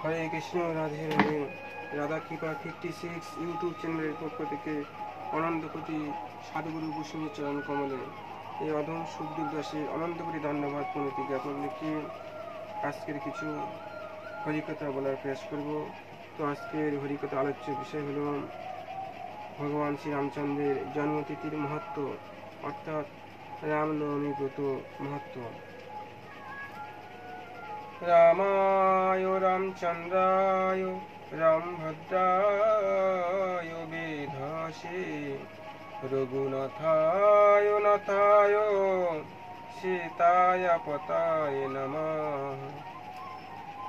হরে কৃষ্ণ, রাধে রাধে। রাধা কৃপা 56 ইউটিউব চ্যানেলের পক্ষ থেকে অনন্ত কোটি সাধুগুরু বৈষ্ণবের চরণ কমলে এই অধম সুখদেব দাসের অনন্ত কোটি ধন্যবাদ প্রণতি জ্ঞাপন রেখে আজকের কিছু হরিকথা বলার প্রয়াস করব। তো আজকের হরিকথা আলোচ্য বিষয় হল ভগবান শ্রী রামচন্দ্রের জন্মতিথির মহত্ব, অর্থাৎ রামনবমী ব্রত মহত্ব। রামায় রামচন্দ্রায় রামভদ্রায় বেধসে রঘুনাথায় নাথায় সীতায় পতায় নমঃ।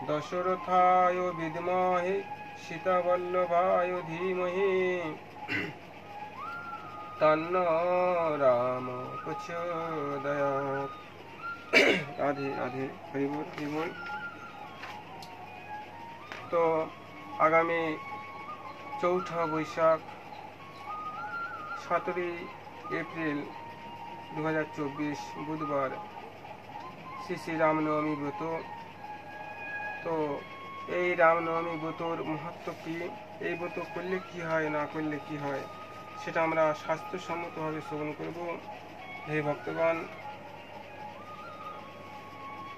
দশরথায় বিদ্মহে সীতাবল্লভায় ধীমহি তন্নো রাম প্রচোদয়াৎ। রাধে রাধে, হরি বল হরি বল। তো আগামী ৪ঠা বৈশাখ 17ই এপ্রিল 2024 বুধবার শ্রী শ্রী রামনবমী ব্রত। তো এই রামনবমী ব্রতর মহত্ব কি, এই ব্রত করলে কি হয়, না করলে কি হয়, সেটা আমরা স্বাস্থ্যসম্মতভাবে শ্রবণ করব। হে ভক্তগণ,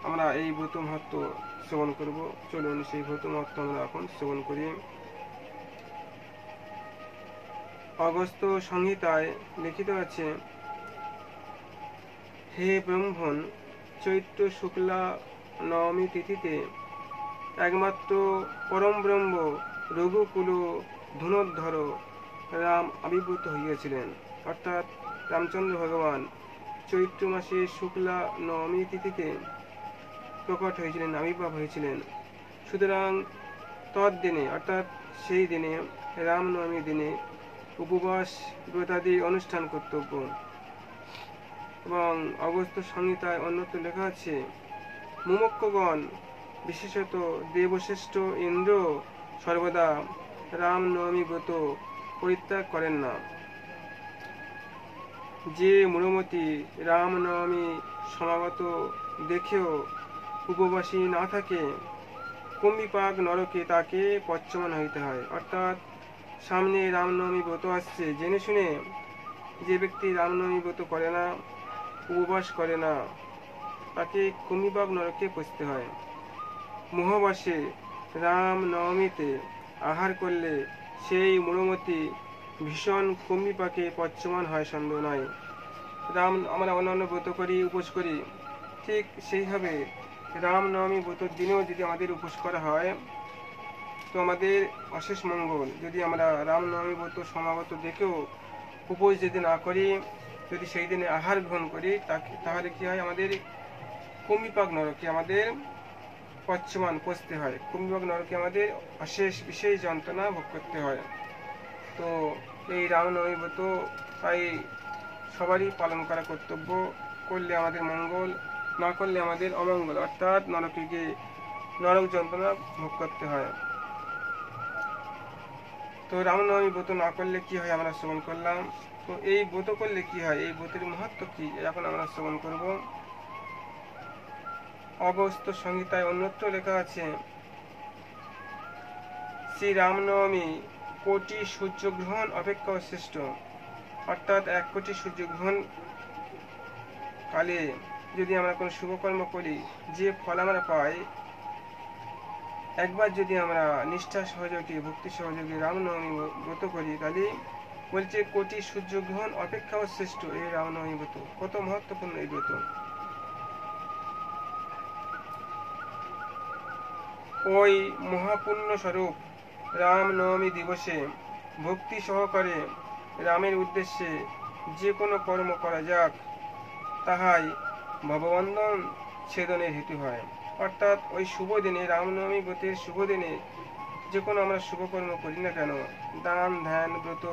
আমরা এই ব্রত মহত্ব শ্রবণ করব। চলুন সেই ব্রত মহত্ব আমরা এখন শ্রবণ করি। অগস্ত্য সংহিতায় লিখিত আছে, হে ব্রাহ্মণ, চৈত্র শুক্লা নবমী তিথিতে একমাত্র পরম ব্রহ্ম রঘুকুল ধনুর্ধর রাম আবির্ভূত হইয়াছিলেন। অর্থাৎ রামচন্দ্র ভগবান চৈত্র মাসে শুক্লা নবমী তিথিতে প্রকট হয়েছিলেন, আবির্ভাব হয়েছিলেন। সুতরাং তৎদিনে অর্থাৎ সেই দিনে রামনবমী দিনে উপবাস ব্রতাদি অনুষ্ঠান কর্তব্য। এবং অগস্ত্য সংহিতায় অন্যত্র লেখা আছে, মুমুক্ষুগণ বিশেষত দেবশ্রেষ্ঠ ইন্দ্র সর্বদা রামনবমী ব্রত পরিত্যাগ করেন না। যে মূঢ়মতি রামনবমী সমাগত দেখেও উপবাসী না থাকে, কুম্ভিপাক নরকে তাকে পচ্যমান হইতে হয়। অর্থাৎ সামনে রামনবমী ব্রত আসছে, জেনে শুনে যে ব্যক্তি রামনবমী ব্রত করে না, উপবাস করে না, তাকে কুম্ভিপাক নরকে পচতে হয়। মোহবাসে রামনবমীতে আহার করলে সেই মূঢ়মতি ভীষণ কুম্ভিপাকে পচ্যমান হয়, সন্দেহ নাই। আমরা অন্যান্য ব্রত করি, উপোস করি, ঠিক সেইভাবে রামনবমী ব্রতর দিনেও যদি আমাদের উপোস করা হয় তো আমাদের অশেষ মঙ্গল। যদি আমরা রামনবমী ব্রত সমাগত দেখেও উপোস যদি না করি, যদি সেই দিনে আহার গ্রহণ করি, তাহলে কি হয়, আমাদের কুম্ভিপাক নরকে আমাদের পচ্যমান পচতে হয়। কুম্ভিপাক নরকে আমাদের অশেষ বিশেষ যন্ত্রণা ভোগ করতে হয়। তো এই রামনবমী ব্রত তাই সবারই পালন করা কর্তব্য। করলে আমাদের মঙ্গল, না করলে আমাদের অমঙ্গল, অর্থাৎ নরকে গিয়ে নরক যন্ত্রণা ভোগ করতে হয়। তো রামনবমী ব্রত না করলে কি হয় আমরা শ্রবণ করলাম। তো এই ব্রত করলে কি হয়, এই ব্রতের মহত্ব কি, এখন আমরা শ্রবণ করব। অগস্ত্য সংহিতায় অন্যত্র লেখা আছে, শ্রী রামনবমী কোটি সূর্যগ্রহণ অপেক্ষা শ্রেষ্ঠ। অর্থাৎ 1 কোটি সূর্যগ্রহণ কালে যদি আমরা কোনো শুভকর্ম করি, যে ফল আমরা পাই, একবার যদি আমরা নিষ্ঠা সহযোগে ভক্তি সহযোগে রামনবমী ব্রত করি, তাহলে বলছে কোটি সূর্যগ্রহণ অপেক্ষাও শ্রেষ্ঠ এই রামনবমী ব্রত। কত মহত্বপূর্ণ এই ব্রত। ওই মহাপুণ্য স্বরূপ রামনবমী দিবসে ভক্তি সহকারে রামের উদ্দেশ্যে যে কোনো কর্ম করা যাক, তাহাই ভববন্ধন ছেদনের হেতু হয়। অর্থাৎ ওই শুভ দিনে, রামনবমী ব্রতের শুভ দিনে যে কোনো আমরা শুভকর্ম করি না কেন, দান ধ্যান ব্রত,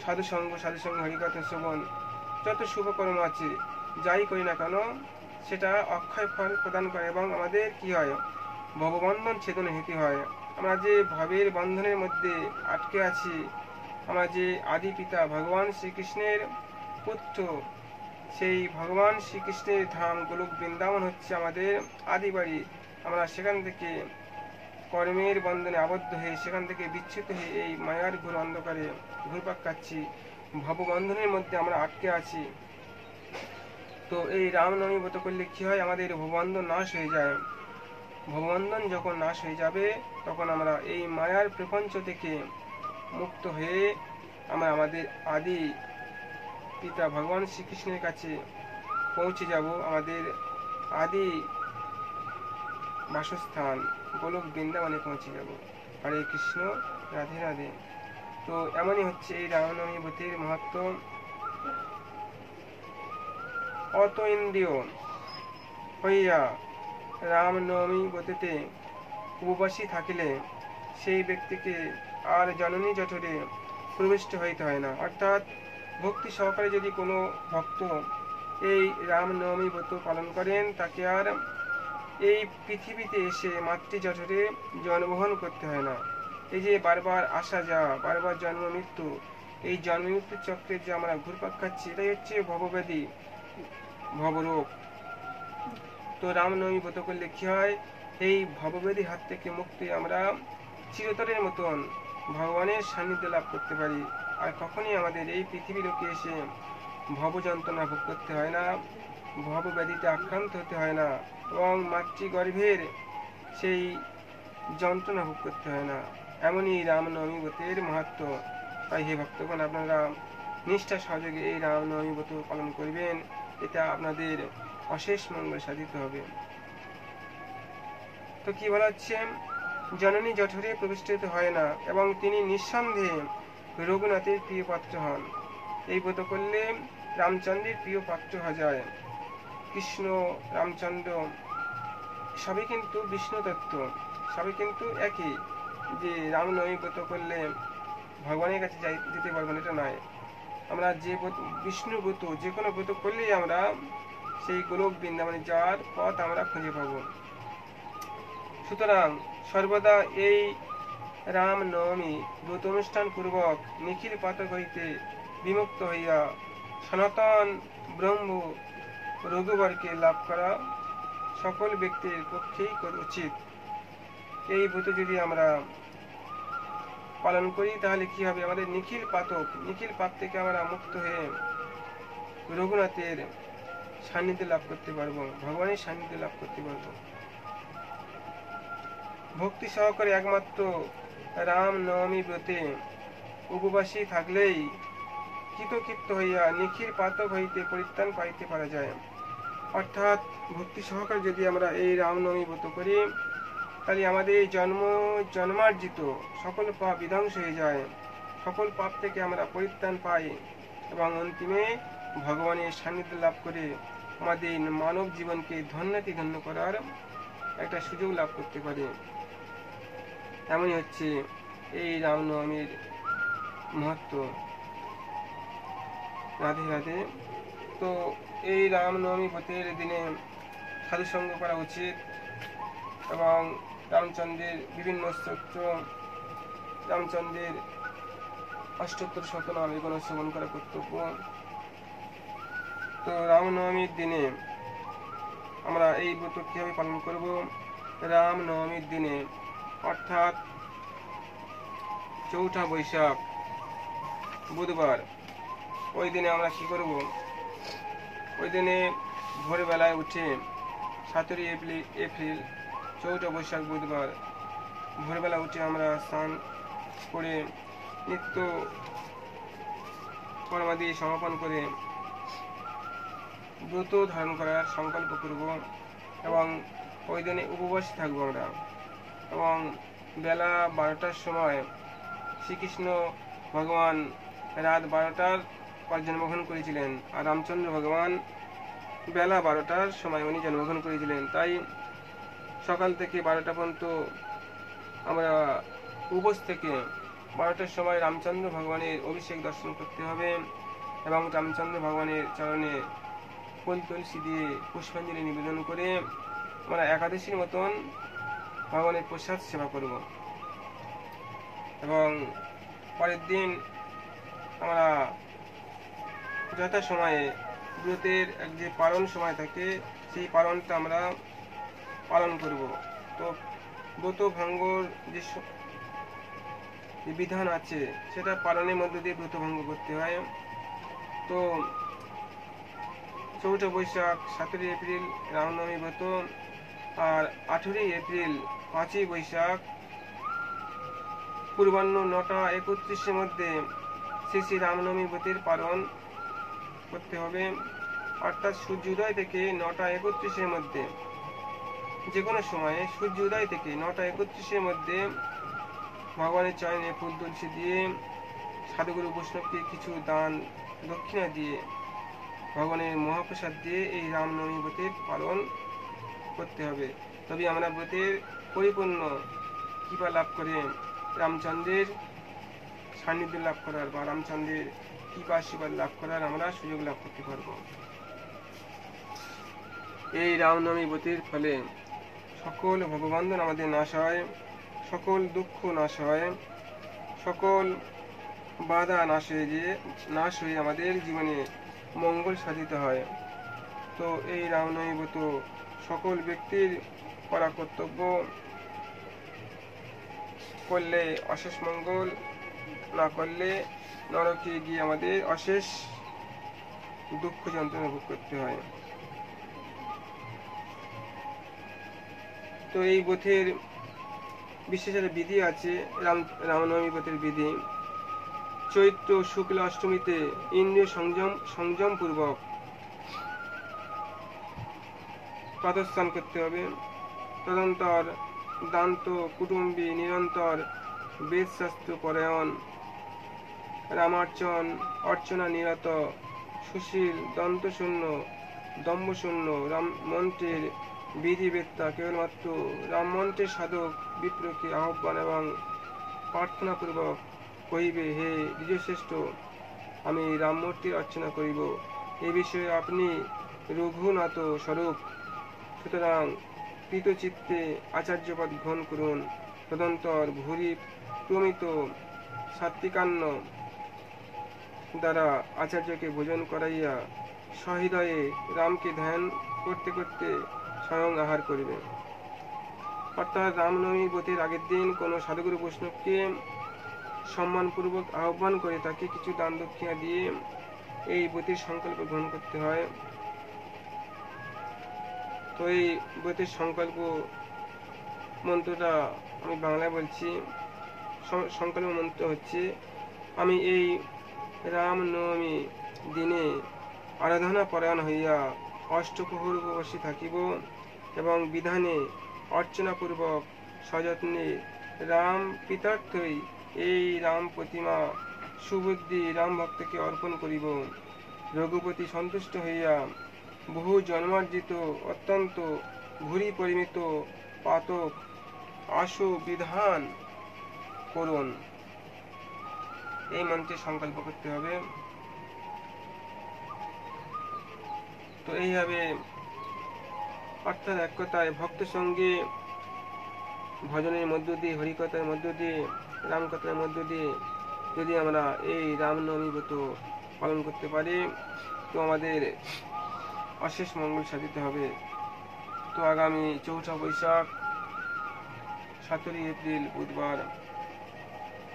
সাধুসঙ্গ হরিকথা শ্রবণ, যত শুভকর্ম আছে যাই করি না কেন, সেটা অক্ষয় ফল প্রদান করে এবং আমাদের কি হয়, ভববন্ধন ছেদনের হেতু হয়। আমরা যে ভবের বন্ধনের মধ্যে আটকে আছি, আমরা যে আদি পিতা ভগবান শ্রীকৃষ্ণের পুত্র সেই ভগবান শ্রীকৃষ্ণের ধাম গোলক বৃন্দাবন হচ্ছে আমাদের আদি বাড়ি। আমরা সেখান থেকে কর্মের বন্ধনে আবদ্ধ হয়ে, সেখান থেকে বিচ্যুত হয়ে এই মায়ার ঘোর অন্ধকারে ঘুরপাক খাচ্ছি, ভববন্ধনের মধ্যে আমরা আটকে আছি। তো এই রামনবমী ব্রত করলে কি হয়, আমাদের ভববন্ধন নাশ হয়ে যায়। ভববন্ধন যখন নাশ হয়ে যাবে, তখন আমরা এই মায়ার প্রপঞ্চ থেকে মুক্ত হয়ে আমরা আমাদের আদি পিতা ভগবান শ্রীকৃষ্ণের কাছে পৌঁছে যাব, আমাদের আদি বাসস্থান গোলক বৃন্দাবনে পৌঁছে যাব। হরে কৃষ্ণ, রাধে রাধে। তো এমনই হচ্ছে এই রামনবমী ব্রতের মাহাত্ম্য। অত ইন্দ্রিয় হইয়া রামনবমী ব্রতেতে উপবাসী থাকিলে সেই ব্যক্তিকে আর জননী জঠরে প্রবিষ্ট হইতে হয় না। অর্থাৎ ভক্তি সহকারে যদি কোনো ভক্ত এই রামনবমী ব্রত পালন করেন, তাকে আর এই পৃথিবীতে এসে মাতৃ জঠরে জন্মগ্রহণ করতে হয় না। এই যে বারবার আসা যাওয়া, বারবার জন্ম মৃত্যু, এই জন্ম মৃত্যুর চক্রে যে আমরা ঘুরপাক খাচ্ছি, এটাই হচ্ছে ভবব্যাধি, ভবরোগ। তো রামনবমী ব্রত করলে কি হয়, এই ভবব্যাধির হাত থেকে মুক্তি আমরা চিরতরের মতন ভগবানের সান্নিধ্য লাভ করতে পারি। আর কখনই আমাদের এই পৃথিবী লোকে এসে ভব যন্ত্রণা ভোগ করতে হয় না, ভবব্যাধিতে আক্রান্ত হতে হয় না, এবং মাতৃগর্ভের সেই যন্ত্রণা ভোগ করতে হয় না। এমনই রামনবমী ব্রতের মাহাত্ম্য। তাই হে ভক্তগণ, আপনারা নিষ্ঠা সহযোগে এই রামনবমী ব্রত পালন করবেন, এটা আপনাদের অশেষ মঙ্গল সাধিত হবে। তো কি বলা হচ্ছে, জননী জঠরে প্রবিষ্ট হতে হয় না, এবং তিনি নিঃসন্দেহে রঘুনাথের প্রিয় পাত্র হন। এই ব্রত করলে রামচন্দ্রের প্রিয় পাত্র হওয়া যায়। কৃষ্ণ, রামচন্দ্র সবই কিন্তু বিষ্ণু তত্ত্ব, সবই কিন্তু একই। যে রামনবমী ব্রত করলে ভগবানের কাছে যেতে পারবেন এটা নয়। আমরা যে বিষ্ণু ব্রত, যে কোনো ব্রত করলেই আমরা সেই গোলক বৃন্দাবনে যাওয়ার পথ আমরা খুঁজে পাব। সুতরাং সর্বদা এই রামনবমী ব্রত অনুষ্ঠান পূর্বক নিখিল পাতক হইতে বিমুক্ত হইয়া সনাতন ব্রহ্ম রঘুবরকে লাভ করা সকল ব্যক্তির পক্ষেই উচিত। এই ব্রত যদি আমরা পালন করি, তাহলে কি হবে, আমাদের নিখিল পাপ থেকে আমরা মুক্ত হয়ে রঘুনাথের সান্নিধ্য লাভ করতে পারবো, ভগবানের সান্নিধ্য লাভ করতে পারবো। ভক্তি সহকারে একমাত্র রামনবমী ব্রতে উপবাসী থাকলেই কৃতকৃত্য হইয়া নিখিল পাতক হইতে পরিত্রাণ পাইতে পারা যায়। অর্থাৎ ভক্তি সহকারে যদি আমরা এই রামনবমী ব্রত করি, তাহলে আমাদের জন্মার্জিত সকল পাপ বিধ্বংস হয়ে যায়, সকল পাপ থেকে আমরা পরিত্রাণ পাই, এবং অন্তিমে ভগবানের সান্নিধ্য লাভ করে আমাদের মানব জীবনকে ধন্য করার একটা সুযোগ লাভ করতে পারি। এমনই হচ্ছে এই রামনবমীর মহত্ব। রাধে রাধে। তো এই রামনবমী ব্রতের দিনে সাধুসঙ্গ করা উচিত, এবং রামচন্দ্রের বিভিন্ন স্তোত্র, রামচন্দ্রের অষ্টোত্তর শতনাম এগুলো শ্রবণ করা কর্তব্য। তো রামনবমীর দিনে আমরা এই ব্রত কিভাবে পালন করব, রামনবমীর দিনে অর্থাৎ ৪ঠা বৈশাখ বুধবার, ওই দিনে আমরা কি করব, ওই দিনে ভোরবেলায় উঠে 17 এপ্রিল ৪ঠা বৈশাখ বুধবার ভোরবেলা উঠে আমরা স্নান করে নিত্য কর্মাদি সমাপন করে ব্রত ধারণ করার সংকল্প করব, এবং ওই দিনে উপবাসী থাকবো আমরা। এবং বেলা 12টার সময় শ্রীকৃষ্ণ ভগবান রাত 12টার পর জন্মগ্রহণ করেছিলেন, আর রামচন্দ্র ভগবান বেলা 12টার সময় উনি জন্মগ্রহণ করেছিলেন। তাই সকাল থেকে 12টা পর্যন্ত আমরা উপোস থেকে 12টার সময় রামচন্দ্র ভগবানের অভিষেক দর্শন করতে হবে, এবং রামচন্দ্র ভগবানের চরণে ফুল তুলসী দিয়ে পুষ্পাঞ্জলি নিবেদন করে আমরা একাদশীর মতন ভগবানের প্রসাদ সেবা করব। এবং পরের দিন আমরা যথাসময়ে ব্রতের এক যে পালন সময় থাকে সেই পালনটা আমরা পালন করব। তো ব্রত ভঙ্গর যে বিধান আছে সেটা পালনের মধ্যে দিয়ে ব্রত ভঙ্গ করতে হয়। তো 4 বৈশাখ 17 এপ্রিল রামনবমী ব্রত, আর 18 এপ্রিল 5 বৈশাখ পূর্বাহ্ন 9:31 মধ্যে শ্রী রামনবমী ব্রতের পালন করতে হবে। অর্থাৎ সূর্যোদয় থেকে 9:31 মধ্যে, যে কোনো সময়ে সূর্যোদয় থেকে 9:31 মধ্যে ভগবানের চরণে ফুল তুলসী দিয়ে, সাধুগুরু বৈষ্ণবকে কিছু দান দক্ষিণা দিয়ে, ভগবানের মহাপ্রসাদ দিয়ে এই রামনবমী ব্রতের পালন করতে হবে। তবে আমরা ব্রতের পরিপূর্ণ কৃপা লাভ করে রামচন্দ্রের সান্নিধ্য লাভ করার বা রামচন্দ্রের কৃপা আশীর্বাদ লাভ করার আমরা সুযোগ লাভ করতে পারব। এই রামনবমী ব্রতের ফলে সকল ভগবন্ধন আমাদের নাশ হয়, সকল দুঃখ নাশ হয়, সকল বাধা নাশ হয়ে আমাদের জীবনে মঙ্গল সাধিত হয়। তো এই রামনবমী ব্রত সকল ব্যক্তির করা কর্তব্য, করলে অশেষ মঙ্গল, না করলে নরকে গিয়ে আমাদের অশেষ দুঃখ যন্ত্রণা ভোগ করতে হয়। তো এই ব্রতের বিশেষ একটা বিধি আছে, রামনবমী ব্রতের বিধি। চৈত্র শুক্ল অষ্টমীতে ইন্দ্রিয় সংযম পূর্বক প্রাতঃস্নান করতে হবে। তদন্তর দান্ত কুটুম্বী নিরন্তর বেদশাস্ত্র পরায়ণ, রামার্চন অর্চনা নিরত, সুশীল দন্তশূন্য দম্ভশূন্য, রাম মন্ত্রের বিধিবেত্তা কেবলমাত্র রাম মন্ত্রের সাধক বিপ্রকে আহ্বান এবং প্রার্থনাপূর্বক কহিবে, হে দ্বিজশ্রেষ্ঠ, আমি রামমূর্তির অর্চনা করিব, এ বিষয়ে আপনি রঘুনাথ স্বরূপ, সুতরাং কৃতচিত্তে আচার্যপদ গ্রহণ করুন। তদন্তর ভূরি প্রমিত সাত্বিকান্ন দ্বারা আচার্যকে ভোজন করাইয়া সহৃদয়ে রামকে ধ্যান করতে করতে স্বয়ং আহার করিবে। অর্থাৎ রামনবমী ব্রতের আগের দিন কোনো সাধুগুরু বৈষ্ণবকে সম্মানপূর্বক আহ্বান করে তাকে কিছু দান দক্ষিণা দিয়ে এই ব্রতের সংকল্প গ্রহণ করতে হয়। তো এই ব্রতের সংকল্প মন্ত্রটা আমি বাংলায় বলছি। সংকল্প মন্ত্র হচ্ছে, আমি এই রামনবমী দিনে আরাধনা পরায়ণ হইয়া অষ্টপ্রহর উপবাসী থাকিব এবং বিধানে অর্চনাপূর্বক সযত্নে রাম পিতার্থই এই রাম প্রতিমা সুবুদ্ধি রাম ভক্তকে অর্পণ করিব। রঘুপতি সন্তুষ্ট হইয়া বহু জন্মার্জিত অত্যন্ত ভূরি পরিমিত পাতক আশু বিধান করুন। এই মন্ত্রে সংকল্প করতে হবে। তো এইভাবে অর্থাৎ এক কথায় ভক্ত সঙ্গে ভজনের মধ্য দিয়ে, হরিকথার মধ্য দিয়ে, রামকথার মধ্য দিয়ে যদি আমরা এই রামনবমী ব্রত পালন করতে পারি তো আমাদের অশেষ মঙ্গল সাধিত হবে। তো আগামী 4 বৈশাখ 17 এপ্রিল বুধবার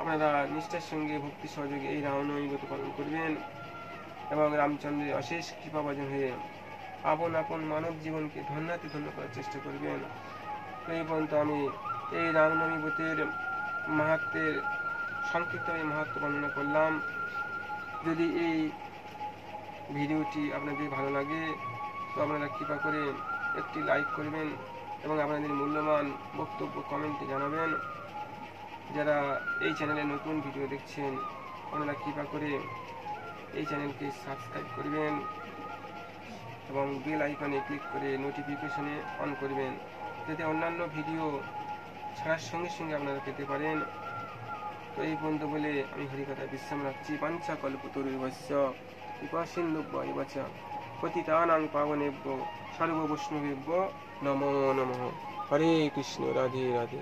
আপনারা নিষ্ঠার সঙ্গে ভক্তি সহযোগে এই রামনবমী ব্রত পালন করবেন এবং রামচন্দ্রের অশেষ কৃপাভাজন হয়ে আপন আপন মানব জীবনকে ধন্যাতে ধন্য করার চেষ্টা করবেন। তো এই পর্যন্ত আমি এই রামনবমী ব্রতের মাহাত্ম্যের সংক্ষিপ্তভাবে মাহাত্ম্য বর্ণনা করলাম। যদি এই ভিডিওটি আপনাদের ভালো লাগে তো আপনারা কৃপা করে একটি লাইক করবেন এবং আপনাদের মূল্যবান বক্তব্য কমেন্টে জানাবেন। যারা এই চ্যানেলে নতুন ভিডিও দেখছেন আপনারা কৃপা করে এই চ্যানেলকে সাবস্ক্রাইব করবেন এবং বেল আইকনে ক্লিক করে নোটিফিকেশনে অন করবেন, যাতে অন্যান্য ভিডিও ছাড়ার সঙ্গে সঙ্গে আপনারা পেতে পারেন। তো এই পর্যন্ত বলে আমি হরিকথায় বিশ্রাম রাখছি। বাঞ্ছা কল্পতরুভ্যশ্চ কৃপা সিন্ধুভ্য এব চ পতিতানাং পাবনেভ্যো সর্ববৈষ্ণবেভ্যো নমো নমঃ। হরে কৃষ্ণ, রাধে রাধে।